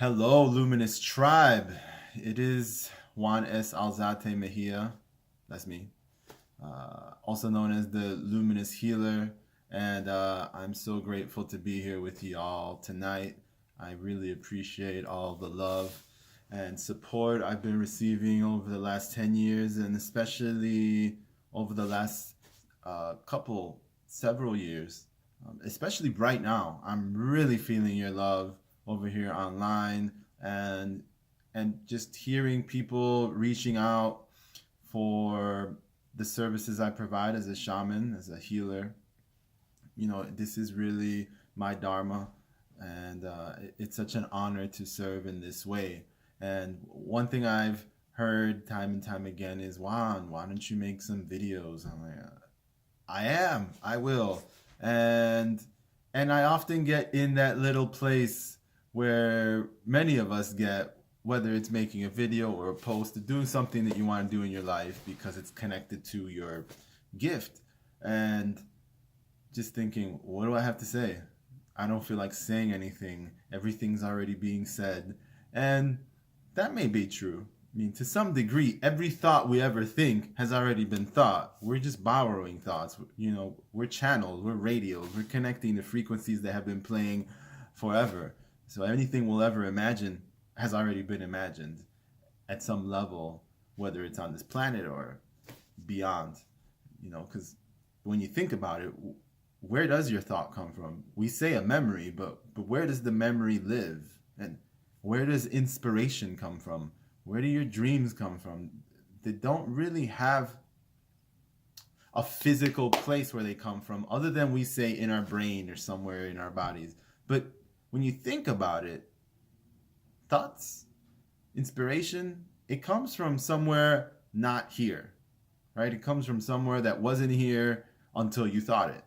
Hello, Luminous Tribe. It is Juan S. Alzate Mejia. That's me. Also known as the Luminous Healer. And I'm so grateful to be here with you all tonight. I really appreciate all the love and support I've been receiving over the last 10 years, and especially over the last several years. Especially right now, I'm really feeling your love over here online, and just hearing people reaching out for the services I provide as a shaman, as a healer. This is really my dharma, and it's such an honor to serve in this way. And one thing I've heard time and time again is, Juan, why don't you make some videos? I'm like, I will. And I often get in that little place where many of us get, whether it's making a video or a post, doing something that you want to do in your life because it's connected to your gift. And just thinking, what do I have to say? I don't feel like saying anything. Everything's already being said. And that may be true. I mean, to some degree, every thought we ever think has already been thought. We're just borrowing thoughts. We're channels, we're radios, we're connecting the frequencies that have been playing forever. So anything we'll ever imagine has already been imagined at some level, whether it's on this planet or beyond. Because when you think about it, where does your thought come from? We say a memory, but where does the memory live? And where does inspiration come from? Where do your dreams come from? They don't really have a physical place where they come from, other than we say in our brain or somewhere in our bodies. But when you think about it, thoughts, inspiration, it comes from somewhere not here, right? It comes from somewhere that wasn't here until you thought it.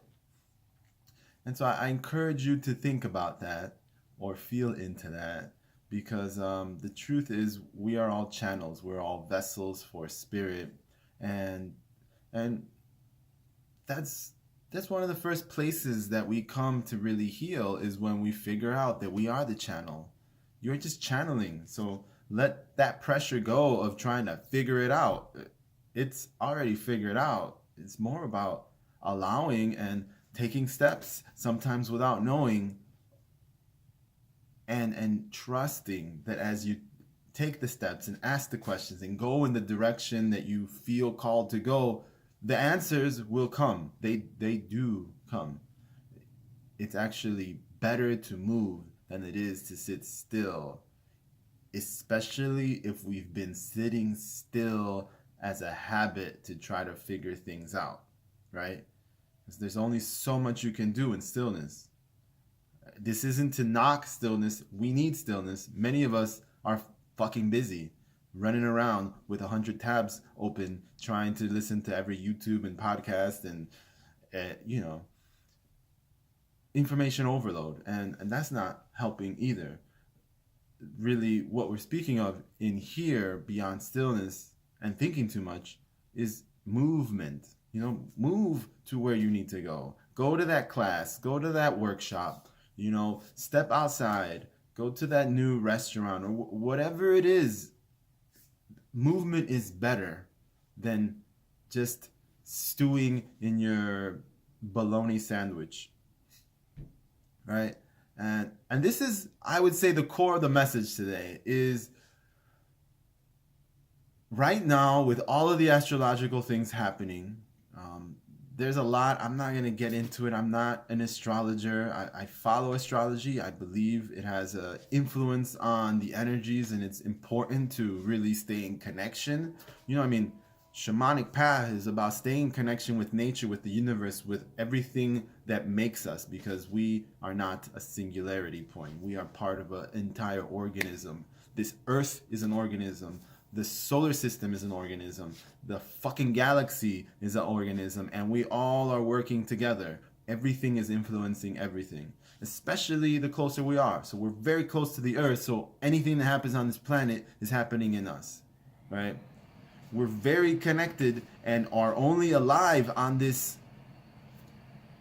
And so I encourage you to think about that or feel into that, because the truth is we are all channels. We're all vessels for spirit, and that's one of the first places that we come to really heal, is when we figure out that we are the channel. You're just channeling, so let that pressure go of trying to figure it out. It's already figured out. It's more about allowing and taking steps, sometimes without knowing, and trusting that as you take the steps and ask the questions and go in the direction that you feel called to go, the answers will come. They do come. It's actually better to move than it is to sit still, especially if we've been sitting still as a habit to try to figure things out, right? Because there's only so much you can do in stillness. This isn't to knock stillness. We need stillness. Many of us are fucking busy, running around with 100 tabs open, trying to listen to every YouTube and podcast and, information overload. And that's not helping either. Really, what we're speaking of in here, beyond stillness and thinking too much, is movement. Move to where you need to go. Go to that class, go to that workshop, step outside, go to that new restaurant, or whatever it is. Movement is better than just stewing in your bologna sandwich, right? And this is, I would say, the core of the message today is, right now, with all of the astrological things happening, there's a lot. I'm not going to get into it. I'm not an astrologer. I follow astrology. I believe it has an influence on the energies, and it's important to really stay in connection. Shamanic path is about staying in connection with nature, with the universe, with everything that makes us, because we are not a singularity point. We are part of an entire organism. This earth is an organism. The solar system is an organism. The fucking galaxy is an organism. And we all are working together. Everything is influencing everything, especially the closer we are. So we're very close to the earth. So anything that happens on this planet is happening in us, right? We're very connected and are only alive on this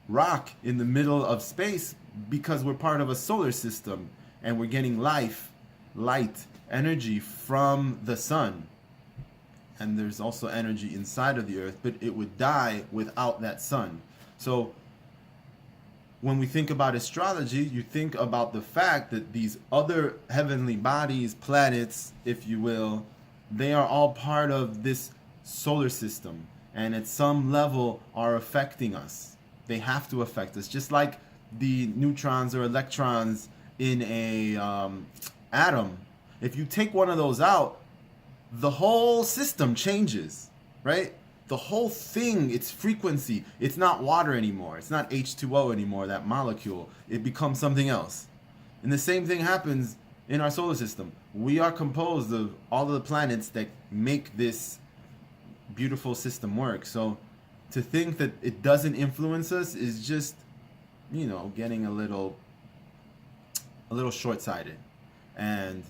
rock in the middle of space because we're part of a solar system, and we're getting life light, energy from the sun. And there's also energy inside of the earth, but it would die without that sun. So when we think about astrology, you think about the fact that these other heavenly bodies, planets, if you will, they are all part of this solar system, and at some level are affecting us. They have to affect us, just like the neutrons or electrons in a atom. If you take one of those out, the whole system changes, right? The whole thing, its frequency, it's not water anymore. It's not H2O anymore, that molecule. It becomes something else. And the same thing happens in our solar system. We are composed of all of the planets that make this beautiful system work. So to think that it doesn't influence us is just, getting a little short-sighted. And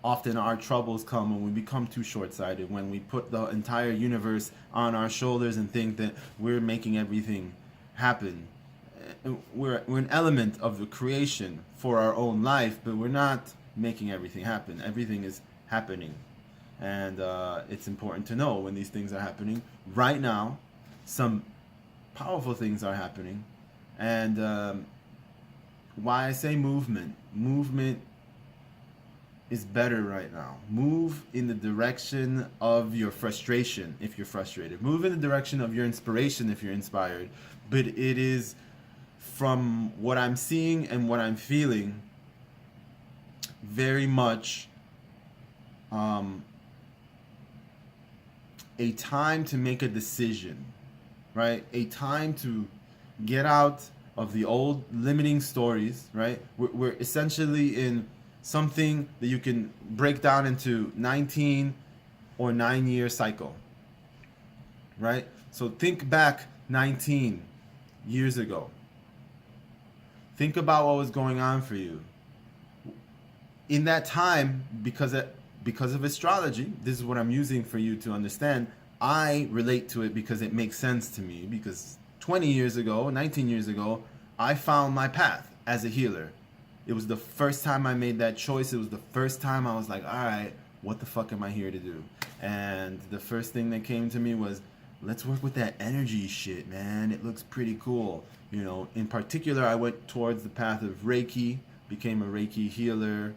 often our troubles come when we become too short-sighted, when we put the entire universe on our shoulders and think that we're making everything happen. We're an element of the creation for our own life, but we're not making everything happen. Everything is happening. And it's important to know when these things are happening. Right now, some powerful things are happening. And why I say movement. Movement is better right now. Move in the direction of your frustration if you're frustrated. Move in the direction of your inspiration if you're inspired. But it is, from what I'm seeing and what I'm feeling, very much a time to make a decision, right? A time to get out of the old limiting stories, right? We're essentially in something that you can break down into 19 or 9-year cycle, right? So think back 19 years ago. Think about what was going on for you. In that time, because of astrology, this is what I'm using for you to understand. I relate to it because it makes sense to me, because 20 years ago, 19 years ago, I found my path as a healer. It was the first time I made that choice. It was the first time I was like, all right, what the fuck am I here to do? And the first thing that came to me was, let's work with that energy shit, man. It looks pretty cool. In particular, I went towards the path of Reiki, became a Reiki healer,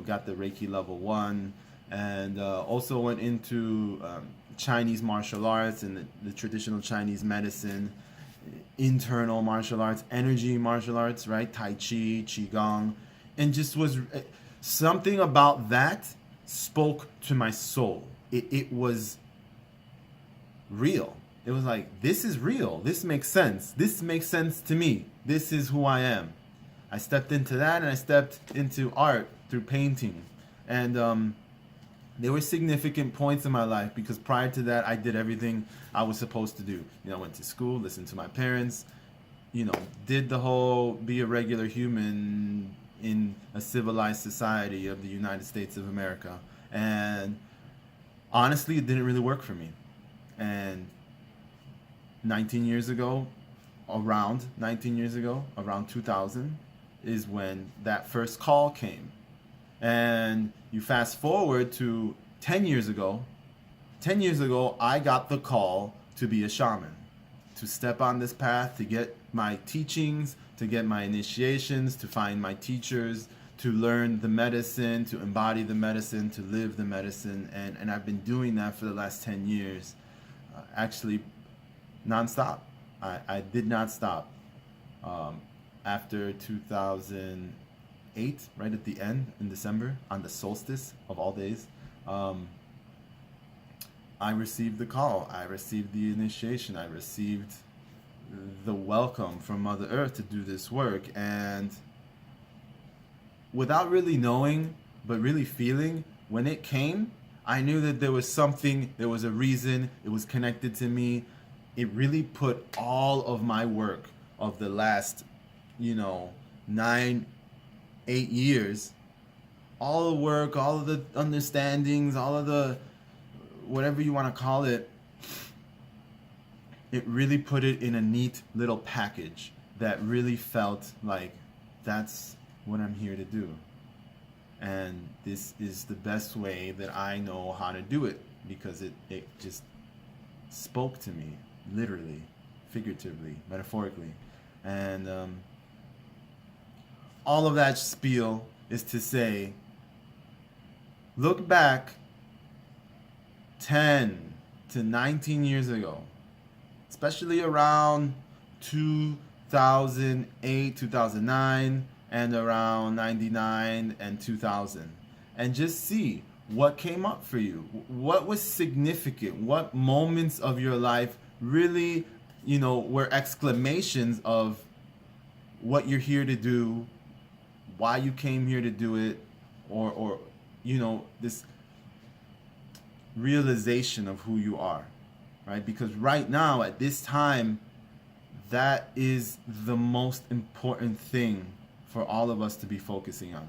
got the Reiki level 1, and also went into Chinese martial arts and the traditional Chinese medicine, internal martial arts, energy martial arts, right? Tai Chi, Qigong, and just was something about that spoke to my soul. It was real. It was like, this is real. This makes sense. This makes sense to me. This is who I am. I stepped into that, and I stepped into art through painting. And there were significant points in my life, because prior to that, I did everything I was supposed to do. I went to school, listened to my parents, did the whole be a regular human in a civilized society of the United States of America. And honestly, it didn't really work for me. And 19 years ago, around 2000, is when that first call came. And you fast forward to 10 years ago. 10 years ago, I got the call to be a shaman, to step on this path, to get my teachings, to get my initiations, to find my teachers, to learn the medicine, to embody the medicine, to live the medicine. And I've been doing that for the last 10 years, actually nonstop. I did not stop. After 2008, right at the end, in December, on the solstice of all days, I received the call. I received the initiation. I received the welcome from Mother Earth to do this work. And without really knowing, but really feeling, when it came, I knew that there was something, there was a reason, it was connected to me. It really put all of my work of the last, 9, 8 years, all the work, all of the understandings, all of the, whatever you want to call it, it really put it in a neat little package that really felt like, that's what I'm here to do. And this is the best way that I know how to do it, because it just spoke to me, literally, figuratively, metaphorically. And all of that spiel is to say, look back 10 to 19 years ago, especially around 2008, 2009, and around 99 and 2000, and just see what came up for you. What was significant? What moments of your life really, were exclamations of what you're here to do, why you came here to do it, or this realization of who you are, right? Because right now, at this time, that is the most important thing for all of us to be focusing on.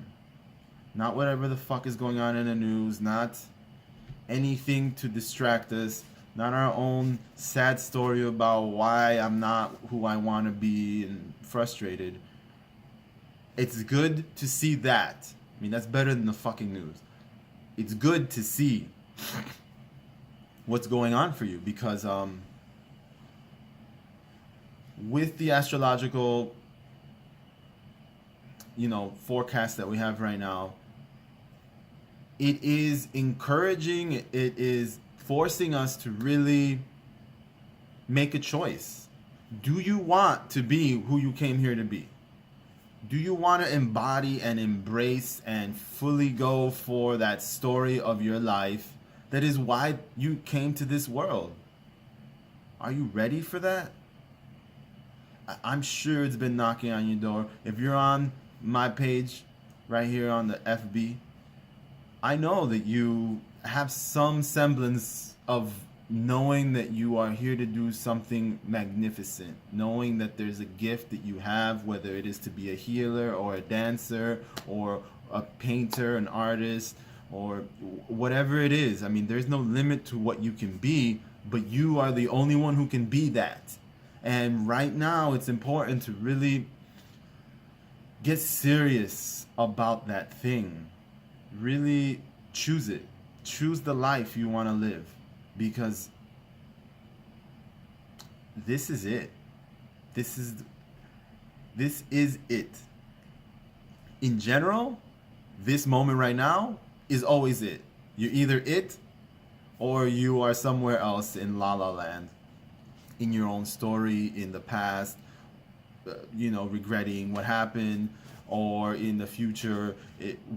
Not whatever the fuck is going on in the news, not anything to distract us, not our own sad story about why I'm not who I want to be and frustrated. It's good to see that. I mean, that's better than the fucking news. It's good to see what's going on for you, because with the astrological forecast that we have right now, it is encouraging, it is forcing us to really make a choice. Do you want to be who you came here to be? Do you want to embody and embrace and fully go for that story of your life that is why you came to this world? Are you ready for that? I'm sure it's been knocking on your door. If you're on my page right here on the FB, I know that you have some semblance of knowing that you are here to do something magnificent, knowing that there's a gift that you have, whether it is to be a healer or a dancer or a painter, an artist, or whatever it is. I mean, there's no limit to what you can be, but you are the only one who can be that. And right now, it's important to really get serious about that thing. Really choose it. Choose the life you want to live, because this is it. This is it. In general, this moment right now is always it. You're either it or you are somewhere else in La La Land, in your own story, in the past, regretting what happened, or in the future,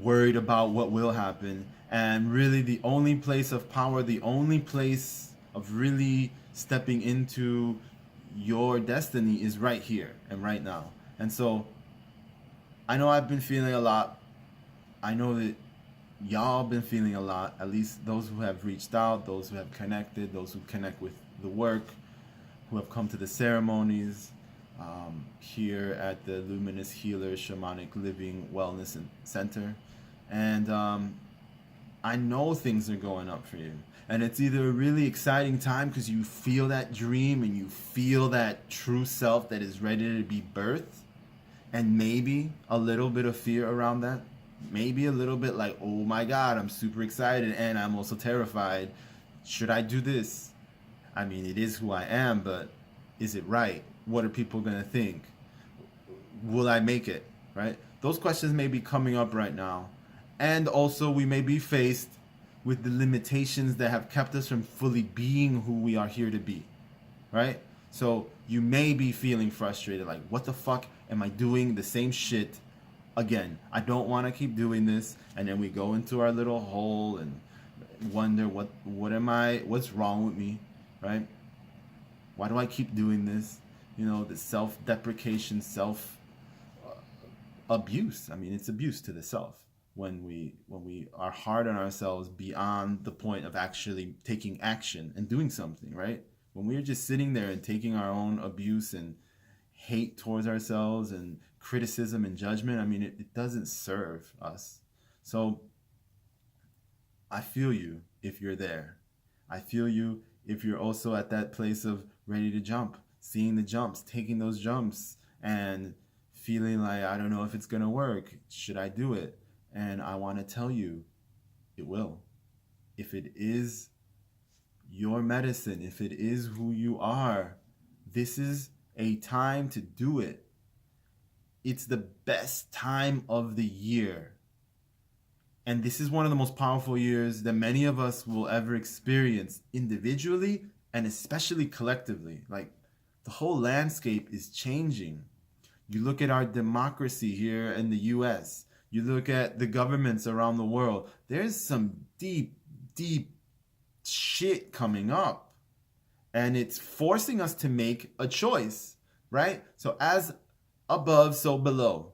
worried about what will happen. And really, the only place of power, the only place of really stepping into your destiny is right here and right now. And so, I know I've been feeling a lot. I know that y'all been feeling a lot, at least those who have reached out, those who have connected, those who connect with the work, who have come to the ceremonies here at the Luminous Healer Shamanic Living Wellness Center. And I know things are going up for you. And it's either a really exciting time because you feel that dream and you feel that true self that is ready to be birthed, and maybe a little bit of fear around that. Maybe a little bit like, oh my God, I'm super excited and I'm also terrified. Should I do this? I mean, it is who I am, but is it right? What are people going to think? Will I make it? Right? Those questions may be coming up right now. And also, we may be faced with the limitations that have kept us from fully being who we are here to be. Right? So you may be feeling frustrated, like, what the fuck am I doing the same shit again? I don't want to keep doing this. And then we go into our little hole and wonder, what's wrong with me? Right? Why do I keep doing this? The self-deprecation, self-abuse. I mean, it's abuse to the self when we are hard on ourselves beyond the point of actually taking action and doing something, right? When we're just sitting there and taking our own abuse and hate towards ourselves and criticism and judgment, I mean, it doesn't serve us. So I feel you if you're there. I feel you if you're also at that place of ready to jump, seeing the jumps, taking those jumps, and feeling like, I don't know if it's going to work. Should I do it? And I want to tell you, it will. If it is your medicine, if it is who you are, this is a time to do it. It's the best time of the year. And this is one of the most powerful years that many of us will ever experience individually and especially collectively. Like, the whole landscape is changing. You look at our democracy here in the US, you look at the governments around the world, there's some deep, deep shit coming up. And it's forcing us to make a choice, right? So, as above, so below.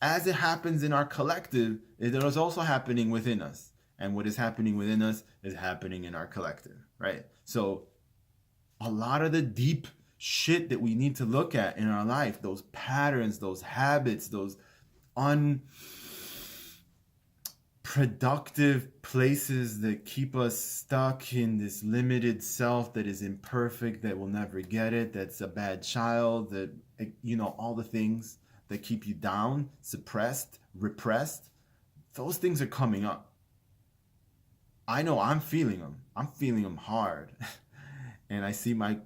As it happens in our collective, it is also happening within us. And what is happening within us is happening in our collective, right? So a lot of the deep shit that we need to look at in our life, those patterns, those habits, those unproductive places that keep us stuck in this limited self that is imperfect, that will never get it, that's a bad child, that, all the things that keep you down, suppressed, repressed, those things are coming up. I know I'm feeling them. I'm feeling them hard. And I see my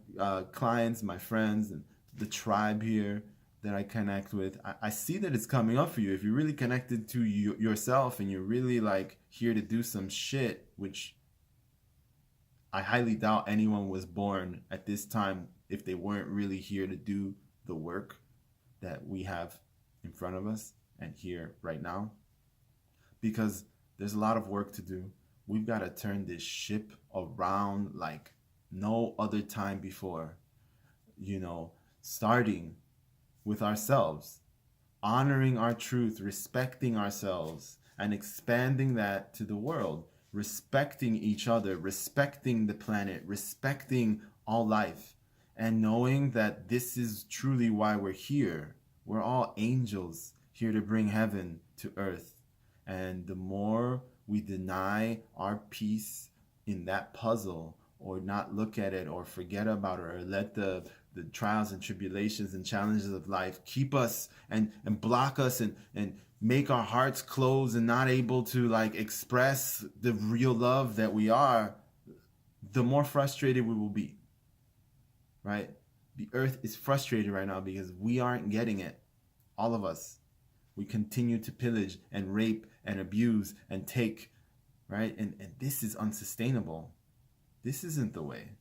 clients, my friends, and the tribe here that I connect with. I see that it's coming up for you. If you're really connected to yourself and you're really like here to do some shit, which I highly doubt anyone was born at this time if they weren't really here to do the work that we have in front of us and here right now, because there's a lot of work to do. We've got to turn this ship around like no other time before, starting with ourselves, honoring our truth, respecting ourselves, and expanding that to the world, respecting each other, respecting the planet, respecting all life, and knowing that this is truly why we're here. We're all angels here to bring heaven to earth. And the more we deny our piece in that puzzle, or not look at it, or forget about it, or let the trials and tribulations and challenges of life keep us and block us and make our hearts close and not able to like express the real love that we are, the more frustrated we will be. Right? The earth is frustrated right now because we aren't getting it. All of us. We continue to pillage and rape and abuse and take, right? And this is unsustainable. This isn't the way.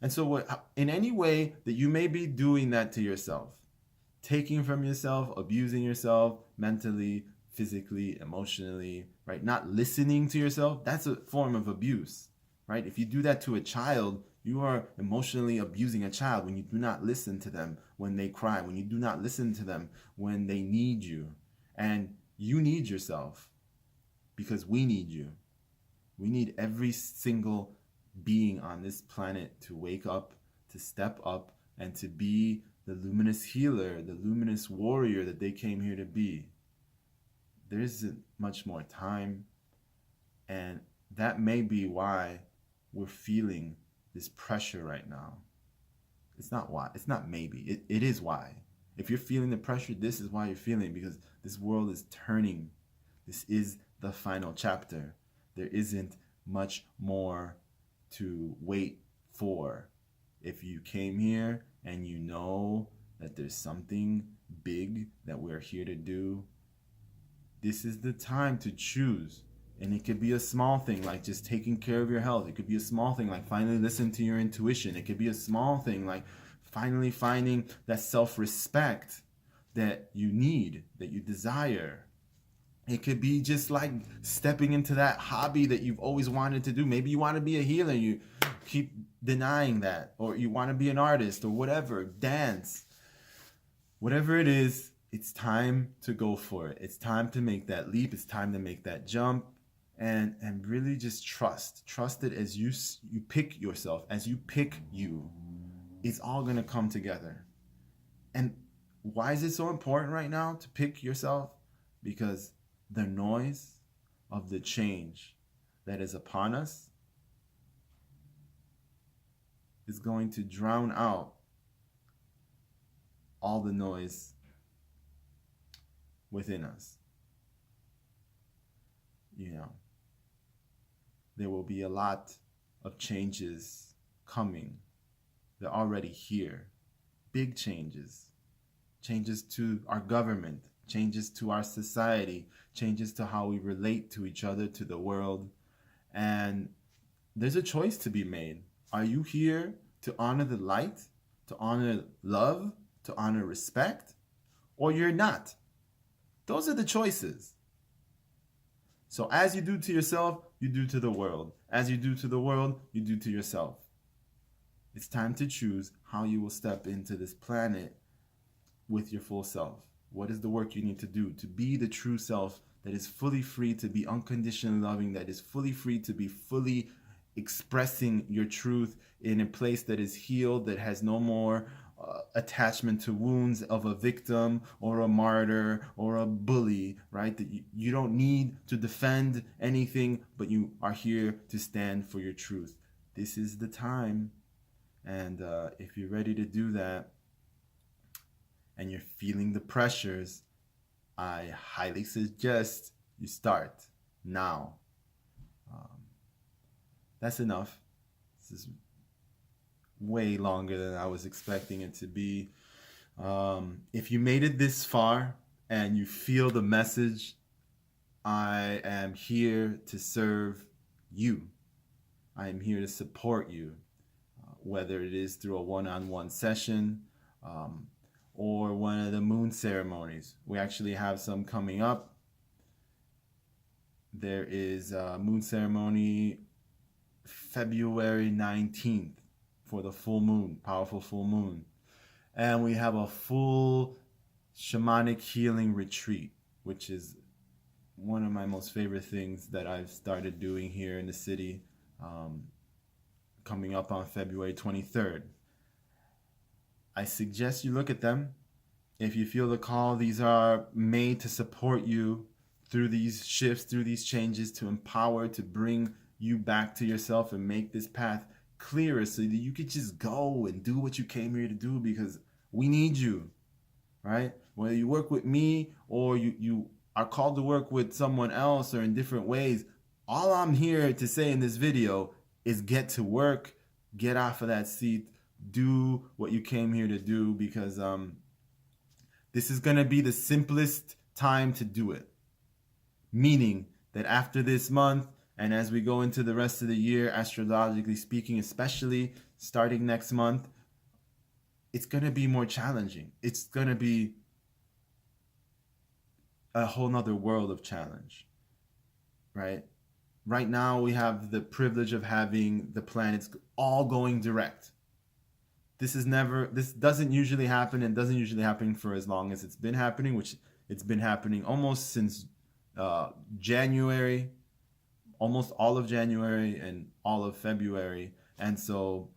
And so in any way that you may be doing that to yourself, taking from yourself, abusing yourself mentally, physically, emotionally, right? Not listening to yourself, that's a form of abuse, right? If you do that to a child, you are emotionally abusing a child when you do not listen to them when they cry, when you do not listen to them when they need you. And you need yourself because we need you. We need every single being on this planet to wake up, to step up, and to be the luminous healer, the luminous warrior that they came here to be. There isn't much more time, and that may be why we're feeling this pressure right now. It's not why. It's not maybe. It is why. If you're feeling the pressure, this is why you're feeling, because this world is turning. This is the final chapter. There isn't much more to wait for. If you came here and you know that there's something big that we're here to do, this is the time to choose. And it could be a small thing like just taking care of your health. It could be a small thing like finally listening to your intuition. It could be a small thing like finally finding that self-respect that you need, that you desire. It could be just like stepping into that hobby that you've always wanted to do. Maybe you want to be a healer, you keep denying that. Or you want to be an artist or whatever, dance. Whatever it is, it's time to go for it. It's time to make that leap. It's time to make that jump. And really just trust it as you pick yourself, as you pick you, it's all going to come together. And why is it so important right now to pick yourself? Because the noise of the change that is upon us is going to drown out all the noise within us. you know, there will be a lot of changes coming. They're already here. Big changes. Changes to our government, changes to our society, changes to how we relate to each other, to the world. And there's a choice to be made. Are you here to honor the light, to honor love, to honor respect, or you're not? Those are the choices. So as you do to yourself, you do to the world. As you do to the world, you do to yourself. It's time to choose how you will step into this planet with your full self. What is the work you need to do to be the true self that is fully free to be unconditionally loving, that is fully free to be fully expressing your truth in a place that is healed, that has no more attachment to wounds of a victim or a martyr or a bully, right? That you don't need to defend anything, but you are here to stand for your truth. This is the time. And if you're ready to do that and you're feeling the pressures, I highly suggest you start now. That's enough. This is way longer than I was expecting it to be. If you made it this far and you feel the message, I am here to serve you. I am here to support you, whether it is through a one-on-one session or one of the moon ceremonies. We actually have some coming up. There is a moon ceremony February 19th for the full moon, powerful full moon. And we have a full shamanic healing retreat, which is one of my most favorite things that I've started doing here in the city, coming up on February 23rd. I suggest you look at them. If you feel the call, these are made to support you through these shifts, through these changes, to empower, to bring you back to yourself and make this path clearer so that you could just go and do what you came here to do, because we need you, right? Whether you work with me or you are called to work with someone else or in different ways, all I'm here to say in this video is get to work, get off of that seat, do what you came here to do, because this is going to be the simplest time to do it. Meaning that after this month, and as we go into the rest of the year, astrologically speaking, especially starting next month, it's going to be more challenging. It's going to be a whole nother world of challenge, right? Right now, we have the privilege of having the planets all going direct. This doesn't usually happen, and doesn't usually happen for as long as it's been happening, which it's been happening almost since January, almost all of January and all of February. And so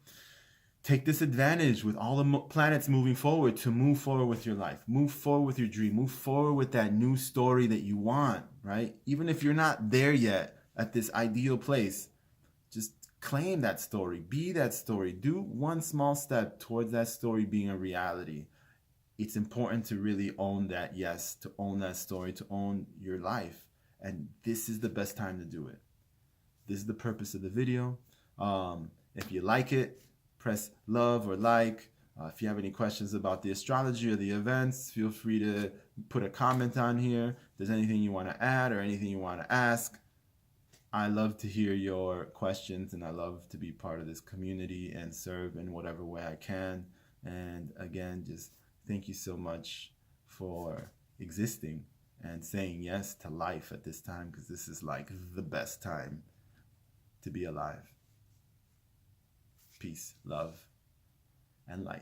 take this advantage with all the planets moving forward to move forward with your life, move forward with your dream, move forward with that new story that you want, right? Even if you're not there yet at this ideal place, just claim that story, be that story, do one small step towards that story being a reality. It's important to really own that, yes, to own that story, to own your life. And this is the best time to do it. This is the purpose of the video. If you like it, press love or like. If you have any questions about the astrology or the events, feel free to put a comment on here. If there's anything you want to add or anything you want to ask, I love to hear your questions, and I love to be part of this community and serve in whatever way I can. And again, just thank you so much for existing and saying yes to life at this time, because this is like the best time to be alive. Peace, love, and light.